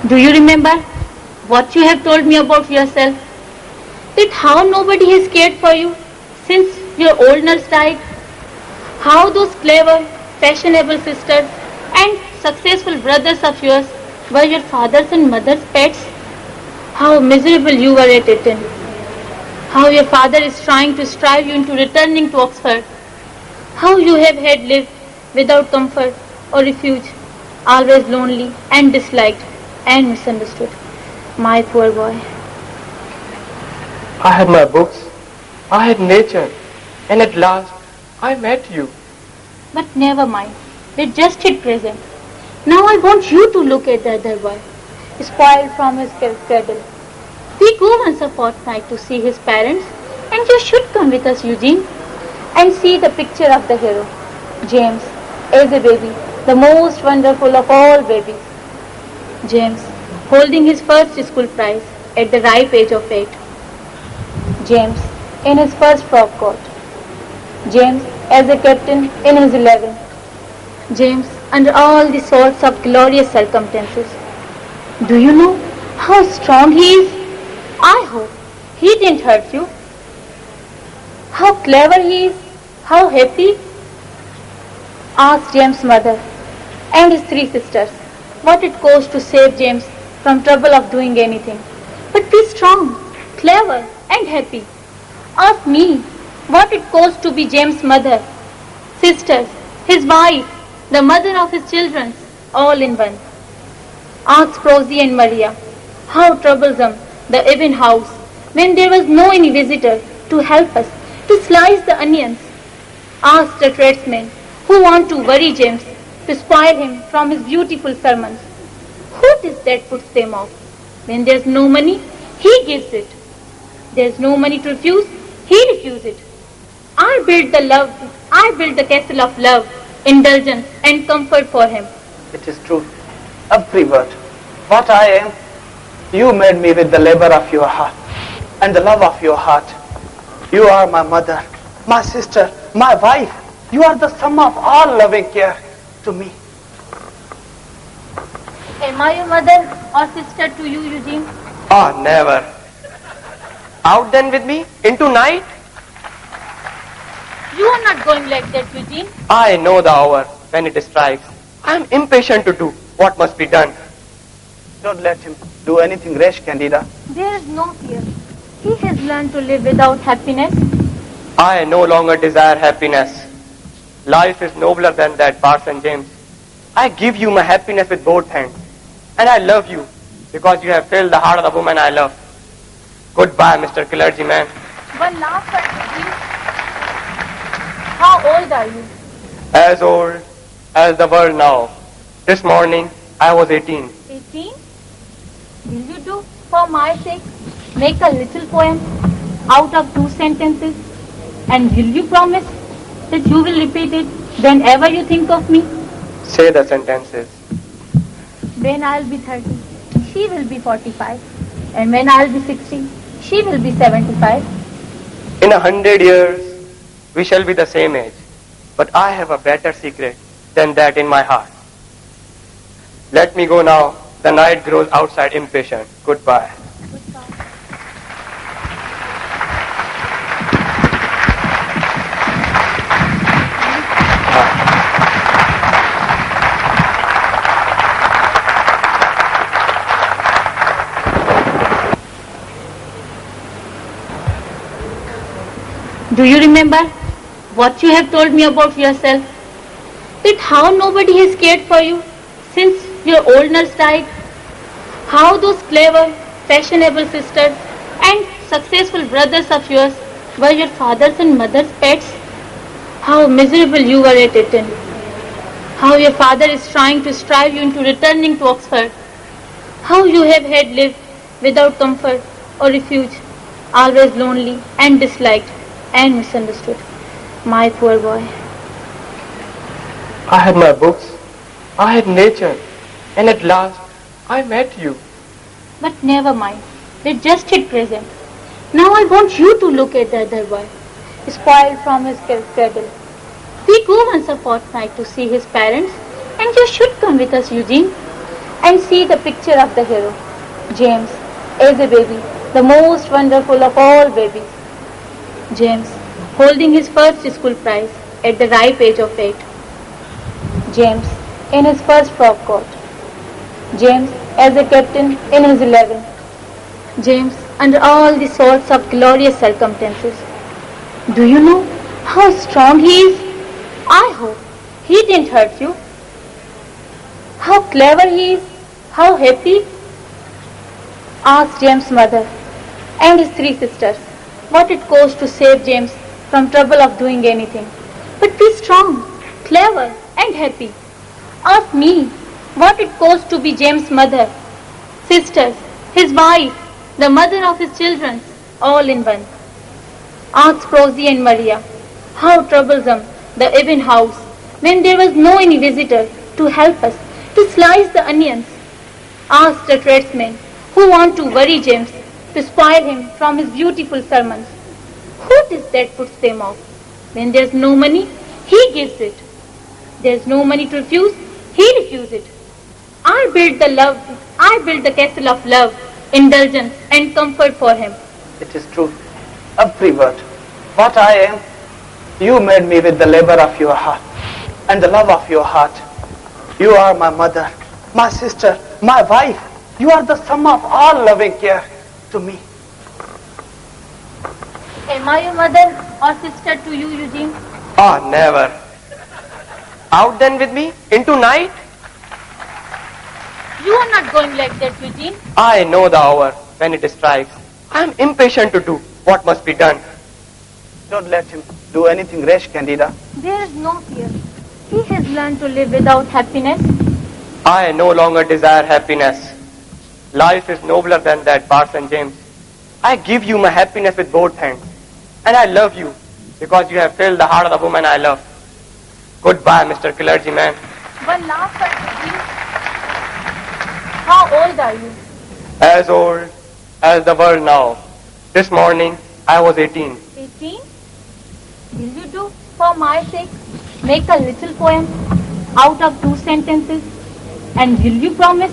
Do you remember what you have told me about yourself? That how nobody has cared for you since your old nurse died? How those clever, fashionable sisters and successful brothers of yours were your father's and mother's pets? How miserable you were at Eton. How your father is trying to strive you into returning to Oxford. How you have had lived without comfort or refuge, always lonely and disliked and misunderstood. My poor boy. I had my books, I had nature, and at last I met you. But never mind, we're just at present. Now I want you to look at the other boy, spoiled from his cradle. We go once a fortnight to see his parents, and you should come with us, Eugene, and see the picture of the hero, James, as a baby, the most wonderful of all babies. James, holding his first school prize at the ripe age of 8. James, in his first frock coat. James, as a captain in his 11th. James, under all the sorts of glorious circumstances. Do you know how strong he is? I hope he didn't hurt you. How clever he is, how happy. Ask James' mother and his 3 sisters what it costs to save James from trouble of doing anything. But be strong, clever and happy. Ask me what it costs to be James' mother, sisters, his wife, the mother of his children, all in one. Ask Rosie and Maria how troublesome the Evan house when there was no any visitor to help us to slice the onions. Ask the tradesmen who want to worry James to spoil him from his beautiful sermons. Who is that puts them off? When there's no money, he gives it. There's no money to refuse, he refuses it. I built the castle of love, indulgence and comfort for him. It is true, every word. What I am, you made me with the labor of your heart and the love of your heart. You are my mother, my sister, my wife. You are the sum of all loving care to me. Am I your mother or sister to you, Eugene? Ah, never. Out then with me, into night? You are not going like that, Eugene. I know the hour when it strikes. I am impatient to do what must be done. Don't let him do anything rash, Candida. There is no fear. He has learned to live without happiness. I no longer desire happiness. Life is nobler than that, Parson James. I give you my happiness with both hands. And I love you because you have filled the heart of the woman I love. Goodbye, Mr. Clergyman. One last word, Eugene. How old are you? As old as the world now. This morning, I was 18. 18? Will you do, for my sake, make a little poem out of 2 sentences? And will you promise that you will repeat it whenever you think of me? Say the sentences. When I'll be 30, she will be 45. And when I'll be 60, she will be 75. In 100 years, we shall be the same age. But I have a better secret than that in my heart. Let me go now. The night grows outside impatient. Goodbye. Do you remember what you have told me about yourself? That how nobody has cared for you since your old nurse died? How those clever, fashionable sisters and successful brothers of yours were your father's and mother's pets? How miserable you were at Eton. How your father is trying to strive you into returning to Oxford. How you have had lived without comfort or refuge, always lonely and disliked and misunderstood. My poor boy. I had my books, I had nature, and at last I met you. But never mind, we're just at present. Now I want you to look at the other boy, spoiled from his cradle. We go once a fortnight to see his parents, and you should come with us, Eugene, and see the picture of the hero, James, as a baby, the most wonderful of all babies. James, holding his first school prize at the ripe age of 8. James, in his first frock coat. James, as a captain in his 11. James, under all the sorts of glorious circumstances. Do you know how strong he is? I hope he didn't hurt you. How clever he is, how happy. Ask James' mother and his 3 sisters what it cost to save James from trouble of doing anything. But be strong, clever and happy. Ask me what it cost to be James' mother, sisters, his wife, the mother of his children, all in one. Ask Rosie and Maria how troublesome the Evan house when there was no any visitor to help us to slice the onions. Ask the tradesmen who want to worry James to spoil him from his beautiful sermons. Who is that puts them off? When there's no money, he gives it. There's no money to refuse, he refuses it. I build the castle of love, indulgence and comfort for him. It is true, every word. What I am, you made me with the labor of your heart and the love of your heart. You are my mother, my sister, my wife. You are the sum of all loving care to me. Am I a mother or sister to you, Eugene? Ah, never. Out then with me? Into night? You are not going like that, Eugene. I know the hour when it strikes. I am impatient to do what must be done. Don't let him do anything rash, Candida. There is no fear. He has learned to live without happiness. I no longer desire happiness. Life is nobler than that, Parson James. I give you my happiness with both hands. And I love you because you have filled the heart of the woman I love. Goodbye, Mr. Clergyman. One last word, Eugene. How old are you? As old as the world now. This morning, I was 18. 18? Will you do, for my sake, make a little poem out of 2 sentences? And will you promise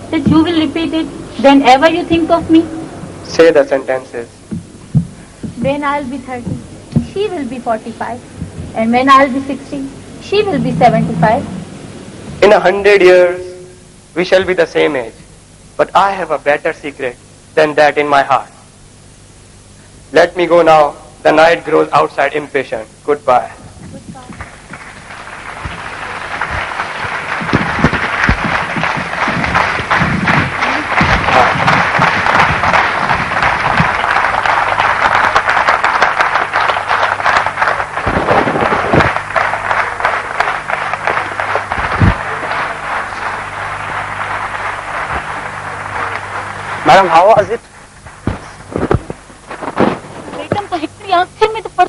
that you will repeat it whenever you think of me? Say the sentences. When I'll be 30, she will be 45. And when I'll be 60, she will be 75. In 100 years, we shall be the same age. But I have a better secret than that in my heart. Let me go now. The night grows outside impatient. Goodbye. Madam, how was it? Baton को हिटरी आंखें में तो पड़